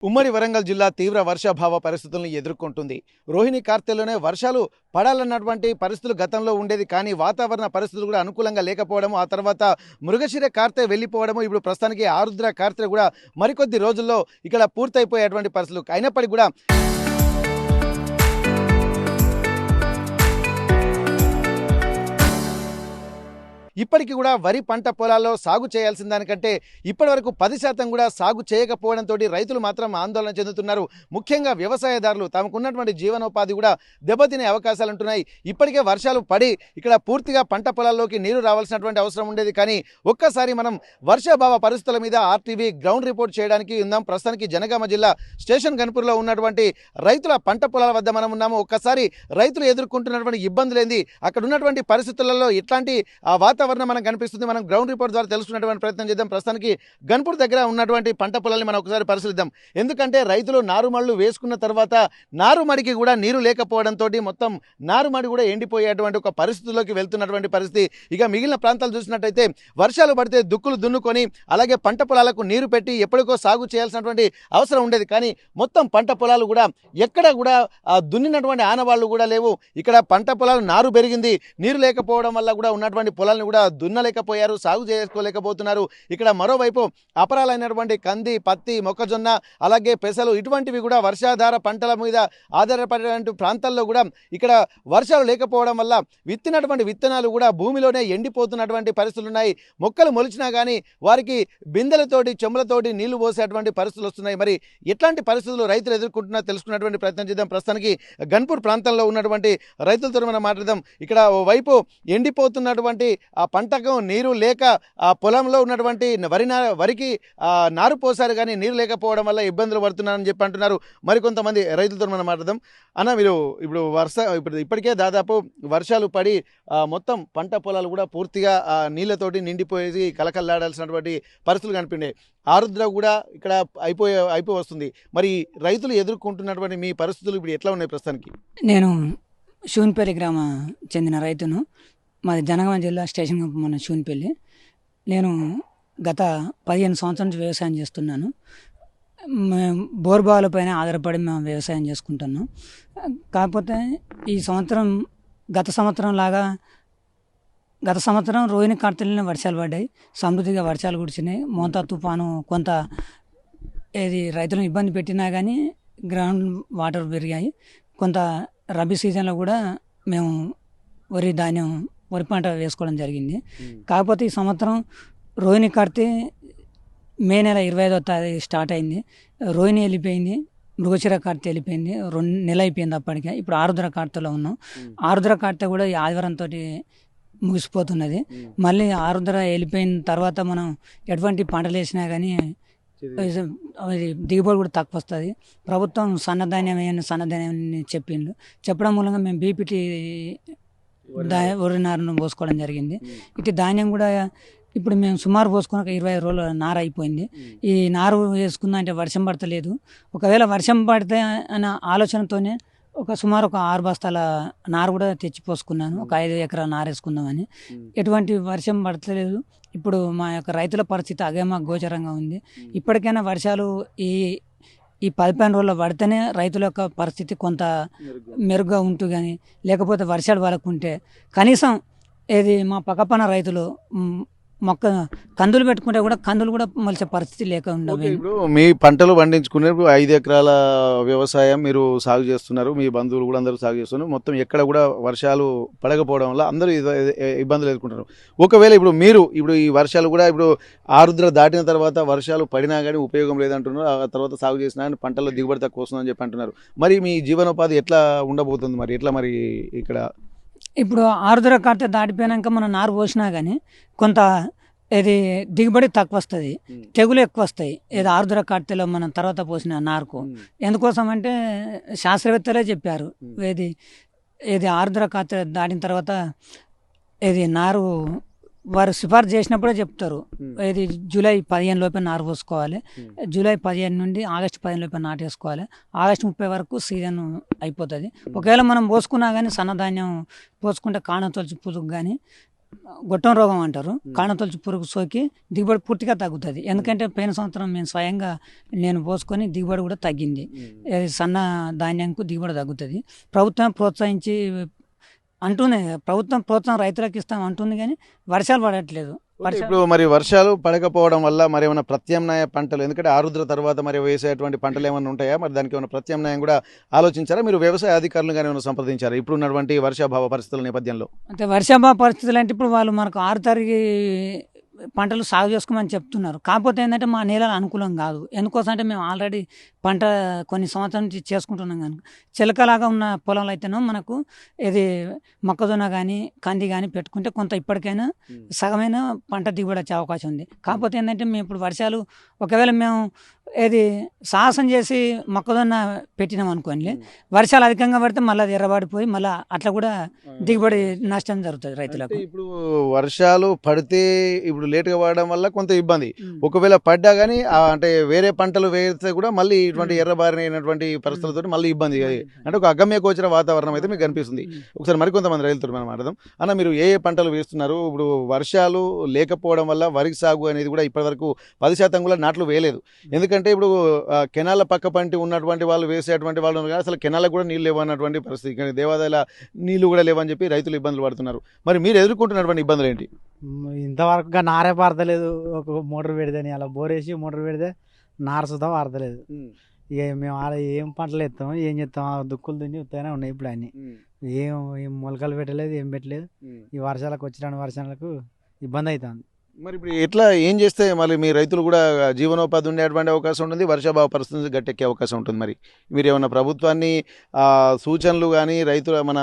ఉమ్మడి వరంగల్ జిల్లా తీవ్ర వర్షాభావ పరిస్థితులను ఎదుర్కొంటుంది. రోహిణి కార్తెలోనే వర్షాలు పడాలన్నటువంటి పరిస్థితులు గతంలో ఉండేది. కానీ వాతావరణ పరిస్థితులు కూడా అనుకూలంగా లేకపోవడము, ఆ తర్వాత మృగశిర కార్తె వెళ్ళిపోవడము, ఇప్పుడు ప్రస్తుతానికి ఆరుద్ర కార్తె కూడా మరికొద్ది రోజుల్లో ఇక్కడ పూర్తయిపోయేటువంటి పరిస్థితులు అయినప్పటికీ కూడా ఇప్పటికీ కూడా వరి పంట పొలాల్లో సాగు చేయాల్సిన దానికంటే ఇప్పటివరకు 10% కూడా సాగు చేయకపోవడంతో రైతులు మాత్రం ఆందోళన చెందుతున్నారు. ముఖ్యంగా వ్యవసాయదారులు తమకున్నటువంటి జీవనోపాధి కూడా దెబ్బతినే అవకాశాలు ఉంటున్నాయి. ఇప్పటికే వర్షాలు పడి ఇక్కడ పూర్తిగా పంట పొలాల్లోకి నీరు రావాల్సినటువంటి అవసరం ఉండేది. కానీ ఒక్కసారి మనం వర్షాభావ పరిస్థితుల మీద ఆర్టీవీ గ్రౌండ్ రిపోర్ట్ చేయడానికి ఉందాం. ప్రస్తుతానికి జనగామ జిల్లా స్టేషన్ గన్పూర్లో ఉన్నటువంటి రైతుల పంట పొలాల వద్ద మనం ఉన్నాము. ఒక్కసారి రైతులు ఎదుర్కొంటున్నటువంటి ఇబ్బందులు ఏంది, అక్కడ ఉన్నటువంటి పరిస్థితులలో ఎట్లాంటి వాతావరణం మనకు కనిపిస్తుంది, మనం గ్రౌండ్ రిపోర్ట్ ద్వారా తెలుసుకున్నటువంటి ప్రయత్నం చేద్దాం. ప్రస్తుతానికి గన్పూర్ దగ్గర ఉన్నటువంటి పంట పొలాన్ని మనం ఒకసారి పరిశీలిద్దాం. ఎందుకంటే రైతులు నారుమళ్ళు వేసుకున్న తర్వాత నారుమడికి కూడా నీరు లేకపోవడంతో మొత్తం నారుమడి కూడా ఎండిపోయేటువంటి ఒక పరిస్థితుల్లోకి వెళ్తున్నటువంటి పరిస్థితి. ఇక మిగిలిన ప్రాంతాలు చూసినట్టయితే వర్షాలు పడితే దుక్కులు దున్నుకొని అలాగే పంట పొలాలకు నీరు పెట్టి ఎప్పటికో సాగు చేయాల్సినటువంటి అవసరం ఉండేది. కానీ మొత్తం పంట పొలాలు కూడా ఎక్కడ కూడా దున్నినటువంటి ఆనవాళ్లు కూడా లేవు. ఇక్కడ పంట పొలాలు నారు పెరిగింది, నీరు లేకపోవడం వల్ల కూడా ఉన్నటువంటి పొలాలను కూడా దున్నలేకపోయారు, సాగు చేసుకోలేకపోతున్నారు. ఇక్కడ మరోవైపు అపరాలైనటువంటి కంది, పత్తి, మొక్కజొన్న అలాగే పెసలు ఇటువంటివి కూడా వర్షాధార పంటల మీద ఆధారపడేటువంటి ప్రాంతాల్లో కూడా ఇక్కడ వర్షాలు లేకపోవడం వల్ల విత్తినటువంటి విత్తనాలు కూడా భూమిలోనే ఎండిపోతున్నటువంటి పరిస్థితులు ఉన్నాయి. మొక్కలు మొలిచినా కానీ వారికి బిందెలతోటి చెమ్మలతోటి నీళ్లు పోసేటువంటి పరిస్థితులు వస్తున్నాయి. మరి ఎట్లాంటి పరిస్థితులు రైతులు ఎదుర్కొంటున్నా తెలుసుకున్నటువంటి ప్రయత్నం చేద్దాం. ప్రస్తుతానికి గన్పూర్ ప్రాంతంలో ఉన్నటువంటి రైతులతో మనం మాట్లాడదాం. ఇక్కడ వైపు ఎండిపోతున్నటువంటి ఆ పంటకు నీరు లేక ఆ పొలంలో ఉన్నటువంటి వరికి నారు పోసారు, కానీ నీరు లేకపోవడం వల్ల ఇబ్బందులు పడుతున్నారని చెప్పి అంటున్నారు. మరికొంతమంది రైతులతో మనం మాట్లాడదాం. అన్న, మీరు ఇప్పటికే దాదాపు వర్షాలు పడి మొత్తం పంట పొలాలు కూడా పూర్తిగా నీళ్లతోటి నిండిపోయేసి కలకల్లాడాల్సినటువంటి పరిస్థితులు కనిపించాయి. ఆరుద్ర కూడా ఇక్కడ అయిపోయి వస్తుంది. మరి రైతులు ఎదుర్కొంటున్నటువంటి మీ పరిస్థితులు ఇప్పుడు ఎట్లా ఉన్నాయి ప్రస్తుతానికి? నేను శూన్పల్లి గ్రామ చెందిన రైతును. మాది జనగామ జిల్లా స్టేషన్ మన శూన్పల్లి. నేను గత 15 సంవత్సరాల నుంచి వ్యవసాయం చేస్తున్నాను. బోర్బావుల పైన ఆధారపడి మేము వ్యవసాయం చేసుకుంటున్నాం. కాకపోతే ఈ సంవత్సరం గత సంవత్సరం రోహిణి కార్తెలోనే వర్షాలు పడ్డాయి, సమృద్ధిగా వర్షాలు కురిసినాయి. మోంతా తుఫాను కొంత రైతులను ఇబ్బంది పెట్టినా కానీ గ్రౌండ్ వాటర్ పెరిగాయి. కొంత రబీ సీజన్లో కూడా మేము వరి పంట వేసుకోవడం జరిగింది. కాకపోతే ఈ సంవత్సరం రోహిణి కార్తె మే నెల 25వ తారీఖు స్టార్ట్ అయింది. రోహిణి వెళ్ళిపోయింది, మృగశిర కార్తె వెళ్ళిపోయింది, 2 నెలలు అయిపోయింది. అప్పటికే ఇప్పుడు ఆరుద్ర కార్తెలో ఉన్నాం. ఆరుద్ర కార్తె కూడా ఈ ఆదివారంతో ముగిసిపోతున్నది. మళ్ళీ ఆరుద్ర వెళ్ళిపోయిన తర్వాత మనం ఎటువంటి పంటలు వేసినా కానీ దిగుబడి కూడా తక్కువ వస్తుంది. ప్రభుత్వం సన్నధాన్యం చెప్పడం మూలంగా మేము బీపీటీ వరి నారును పోసుకోవడం జరిగింది. ఇటు ధాన్యం కూడా ఇప్పుడు మేము సుమారు పోసుకున్నాక 25 రోజులు నారు అయిపోయింది. ఈ నారు వేసుకుందా అంటే వర్షం పడతలేదు. ఒకవేళ వర్షం పడితే అన్న ఆలోచనతోనే సుమారు 6 బస్తాల నారు కూడా తెచ్చి పోసుకున్నాను. 5 ఎకరాల నారు వేసుకుందామని. ఎటువంటి వర్షం పడతలేదు. ఇప్పుడు మా యొక్క రైతుల పరిస్థితి అగమ గోచరంగా ఉంది. ఇప్పటికైనా వర్షాలు ఈ 15 రోజుల్లో పడితేనే రైతుల యొక్క పరిస్థితి కొంత మెరుగ్గా ఉంటూ, కానీ లేకపోతే వర్షాలు పడకుంటే కనీసం మా పక్కపన్న రైతులు కందులు పెట్టుకుంటే కూడా కందులు కూడా మలిచే పరిస్థితి లేకుండా. ఇప్పుడు మీ పంటలు పండించుకునే 5 ఎకరాల వ్యవసాయం మీరు సాగు చేస్తున్నారు, మీ బంధువులు కూడా అందరూ సాగు చేస్తున్నారు. మొత్తం ఎక్కడ కూడా వర్షాలు పడకపోవడం వల్ల అందరూ ఇబ్బందులు ఎదుర్కొంటారు. ఒకవేళ ఇప్పుడు ఈ వర్షాలు కూడా ఇప్పుడు ఆరుద్ర దాటిన తర్వాత వర్షాలు పడినా కానీ ఉపయోగం లేదంటున్నారు. ఆ తర్వాత సాగు చేసినా కానీ పంటల్లో దిగుబడి తక్కువ వస్తుందని చెప్పి అంటున్నారు. మరి మీ జీవనోపాధి ఎట్లా ఉండబోతుంది? మరి ఎట్లా మరి ఇక్కడ ఇప్పుడు ఆరుద్ర కార్తె దాటిపోయినాక మనం నారు పోసినా కానీ కొంత దిగుబడి తక్కువ వస్తుంది, తెగులు ఎక్కువ వస్తాయి. ఆరుద్ర కార్తెలో మనం తర్వాత పోసిన నారుకు. ఎందుకోసం అంటే శాస్త్రవేత్తలే చెప్పారు, ఆరుద్ర కార్తె దాటిన తర్వాత నారు వారు సిఫార్సు చేసినప్పుడే చెప్తారు. జూలై 15 లోపే నారు పోసుకోవాలి, జూలై 15 నుండి ఆగస్టు 15 లోపే నాటేసుకోవాలి, ఆగస్టు 30 వరకు సీజన్ అయిపోతుంది. ఒకవేళ మనం పోసుకున్నా కానీ సన్నధాన్యం పోసుకుంటే కాణతొలచి పులుగు కానీ గొట్టం రోగం అంటారు. కాణతొలుచు పురుగు సోకి దిగుబడి పూర్తిగా తగ్గుతుంది. ఎందుకంటే పోయిన సంవత్సరం మేము స్వయంగా నేను పోసుకొని దిగుబడి కూడా తగ్గింది. సన్న ధాన్యంకు దిగుబడి తగ్గుతుంది. ప్రభుత్వం ప్రోత్సహించి అంటూనే ప్రభుత్వం ప్రోత్సాహం రైతులకు ఇస్తాం అంటుంది, కానీ వర్షాలు పడట్లేదు. ఇప్పుడు మరి వర్షాలు పడకపోవడం వల్ల మరి ఏమైనా ప్రత్యామ్నాయ పంటలు, ఎందుకంటే ఆరుద్ర తర్వాత మరి వేసేటువంటి పంటలు ఏమైనా ఉంటాయా, మరి దానికి ఏమైనా ప్రత్యామ్నాయం కూడా ఆలోచించారా? మీరు వ్యవసాయ అధికారులు కానీ ఏమైనా సంప్రదించారా ఇప్పుడు ఉన్నటువంటి వర్షాభావ పరిస్థితుల నేపథ్యంలో? అంటే వర్షాభావ పరిస్థితులు అంటే ఇప్పుడు వాళ్ళు మనకు 6 తారీఖు పంటలు సాగు చేసుకోమని చెప్తున్నారు. కాకపోతే ఏంటంటే మా నేలలు అనుకూలం కాదు. ఎందుకోసం అంటే మేము ఆల్రెడీ పంట కొన్ని సంవత్సరాల నుంచి చేసుకుంటున్నాం కనుక. చిలకలాగా ఉన్న పొలంలో అయితేనో మనకు ఇది మొక్కజొన్న కానీ కంది కానీ పెట్టుకుంటే కొంత ఇప్పటికైనా సగమైన పంట దిగుబడి వచ్చే అవకాశం ఉంది. కాకపోతే ఏంటంటే మేము ఇప్పుడు వర్షాలు ఒకవేళ మేము ఏది సాహసం చేసి మొక్కజొన్న పెట్టినాం అనుకోండి, వర్షాలు అధికంగా పడితే మళ్ళీ అది ఎర్రబడిపోయి మళ్ళీ అట్లా కూడా దిగుబడి నష్టం జరుగుతుంది రైతులకు. ఇప్పుడు వర్షాలు పడితే ఇప్పుడు లేట్గా పడడం వల్ల కొంత ఇబ్బంది. ఒకవేళ పడ్డా కానీ అంటే వేరే పంటలు వేస్తే కూడా మళ్ళీ ఇటువంటి ఎర్రబారినటువంటి పరిస్థితులతో మళ్ళీ ఇబ్బంది. అంటే ఒక అగమ్య గోచర వాతావరణం అయితే మీకు కనిపిస్తుంది. ఒకసారి మరికొంతమంది రైతులతో మనం మాట్లాడదాం. అన్న, మీరు ఏ పంటలు వేస్తున్నారు? ఇప్పుడు వర్షాలు లేకపోవడం వల్ల వరి సాగు అనేది కూడా ఇప్పటివరకు 10% కూడా నాట్లు వేయలేదు. ఎందుకంటే ఇప్పుడు కెనాల పక్క పంటి ఉన్నటువంటి వాళ్ళు వేసేటువంటి వాళ్ళు ఉన్నారు, అసలు కెనాలకు కూడా నీళ్ళు లేవన్నటువంటి పరిస్థితి. కానీ దేవాదాయ నీళ్లు కూడా లేవని చెప్పి రైతులు ఇబ్బందులు పడుతున్నారు. మరి మీరు ఎదుర్కొంటున్నటువంటి ఇబ్బందులు ఏంటి? ఇంతవరకు నారే పారతలేదు. ఒక మోటార్ పెడితే అలా బోరేసి మోటార్ పెడితే నార సుధా పారతలేదు. ఇక మేము ఆడ ఏం పంటలు వేస్తాం, ఏం చేస్తాం, దుక్కులు దున్ని ఉత్తగానే ఉన్నాయి. ఇప్పుడు అన్ని ఏం మొలకలు పెట్టలేదు, ఏం పెట్టలేదు. ఈ వర్షాలకు వచ్చిన వర్షాలకు ఇబ్బంది అవుతుంది. మరి ఇప్పుడు ఎట్లా ఏం చేస్తే మళ్ళీ మీ రైతులు కూడా జీవనోపాధి ఉండేటువంటి అవకాశం ఉంటుంది, వర్షాభావ పరిస్థితి గట్టెక్కే అవకాశం ఉంటుంది? మరి మీరు ఏమన్నా ప్రభుత్వాన్ని సూచనలు కానీ రైతుల మన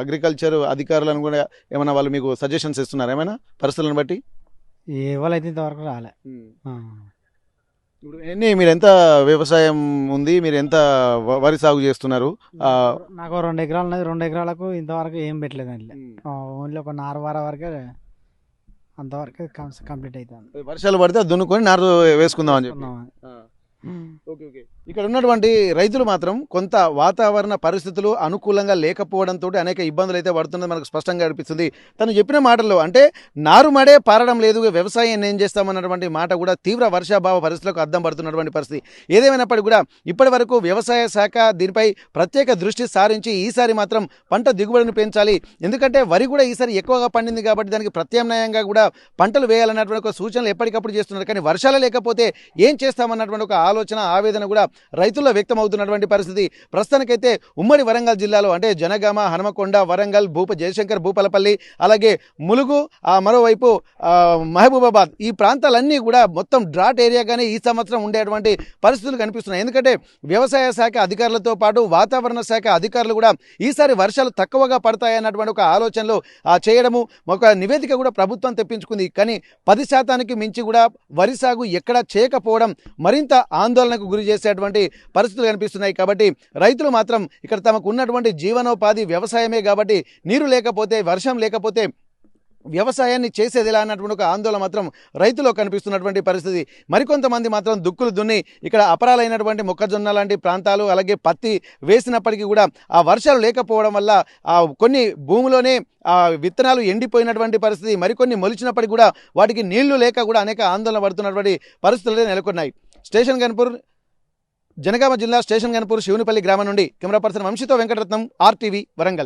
అగ్రికల్చర్ అధికారులను కూడా ఏమైనా వాళ్ళు మీకు సజెషన్స్ ఇస్తున్నారు ఏమైనా పరిస్థితులను బట్టి? ఎవరైతే ఇంతవరకు రాలే. ఇప్పుడు మీరు ఎంత వ్యవసాయం ఉంది, మీరు ఎంత వరి సాగు చేస్తున్నారు? నాకు 2 ఎకరాలు ఉన్నది. 2 ఎకరాలకు ఇంతవరకు ఏం పెట్టలేదు. అందులో ఓన్లీ ఒక నారు వరకే అంతవరకు కంప్లీట్ అవుతుంది. వర్షాలు పడితే దున్నుకొని నారు వేసుకుందాం అని చెప్పి. ఓకే. ఇక్కడ ఉన్నటువంటి రైతులు మాత్రం కొంత వాతావరణ పరిస్థితులు అనుకూలంగా లేకపోవడంతో అనేక ఇబ్బందులు అయితే పడుతున్నది మనకు స్పష్టంగా అనిపిస్తుంది. తను చెప్పిన మాటల్లో అంటే నారుమడే పారడం లేదు, వ్యవసాయం ఏం చేస్తామన్నటువంటి మాట కూడా తీవ్ర వర్షాభావ పరిస్థితులకు అద్దం పడుతున్నటువంటి పరిస్థితి. ఏదేమైనప్పటికీ కూడా ఇప్పటి వరకు వ్యవసాయ శాఖ దీనిపై ప్రత్యేక దృష్టి సారించి ఈసారి మాత్రం పంట దిగుబడిని పెంచాలి, ఎందుకంటే వరి కూడా ఈసారి ఎక్కువగా పండింది కాబట్టి దానికి ప్రత్యామ్నాయంగా కూడా పంటలు వేయాలన్నటువంటి ఒక సూచనలు ఎప్పటికప్పుడు చేస్తున్నారు. కానీ వర్షాలు లేకపోతే ఏం చేస్తామన్నటువంటి ఒక ఆలోచన, ఆవేదన కూడా రైతుల్లో వ్యక్తమవుతున్నటువంటి పరిస్థితి. ప్రస్తుతానికైతే ఉమ్మడి వరంగల్ జిల్లాలో అంటే జనగామ, హనుమకొండ, వరంగల్, జయశంకర్ భూపాలపల్లి, అలాగే ములుగు, మరోవైపు మహబూబాబాద్, ఈ ప్రాంతాలన్నీ కూడా మొత్తం డ్రాట్ ఏరియాగానే ఈ సంవత్సరం ఉండేటువంటి పరిస్థితులు కనిపిస్తున్నాయి. ఎందుకంటే వ్యవసాయ శాఖ అధికారులతో పాటు వాతావరణ శాఖ అధికారులు కూడా ఈసారి వర్షాలు తక్కువగా పడతాయన్నటువంటి ఒక ఆలోచనలో చేయడము, ఒక నివేదిక కూడా ప్రభుత్వం తెప్పించుకుంది. కానీ 10% మించి కూడా వరి సాగు ఎక్కడా చేయకపోవడం మరింత ఆందోళనకు గురి చేసేటువంటి పరిస్థితులు కనిపిస్తున్నాయి. కాబట్టి రైతులు మాత్రం ఇక్కడ తమకు ఉన్నటువంటి జీవనోపాధి వ్యవసాయమే కాబట్టి నీరు లేకపోతే, వర్షం లేకపోతే వ్యవసాయాన్ని చేసేది ఎలా అన్నటువంటి ఒక ఆందోళన మాత్రం రైతులో కనిపిస్తున్నటువంటి పరిస్థితి. మరికొంతమంది మాత్రం దుక్కులు దున్ని ఇక్కడ అపరాలైనటువంటి మొక్కజొన్న లాంటి ప్రాంతాలు, అలాగే పత్తి వేసినప్పటికీ కూడా ఆ వర్షాలు లేకపోవడం వల్ల కొన్ని భూమిలోనే విత్తనాలు ఎండిపోయినటువంటి పరిస్థితి, మరికొన్ని మొలిచినప్పటికీ కూడా వాటికి నీళ్లు లేక కూడా అనేక ఆందోళన పడుతున్నటువంటి పరిస్థితులు నెలకొన్నాయి. స్టేషన్ గన్పూర్, జనగామ జిల్లా స్టేషన్ గన్పూర్ శివునిపల్లి గ్రామం నుండి కెమెరా పర్సన్ వంశీతో వెంకటరత్నం, RTV వరంగల్.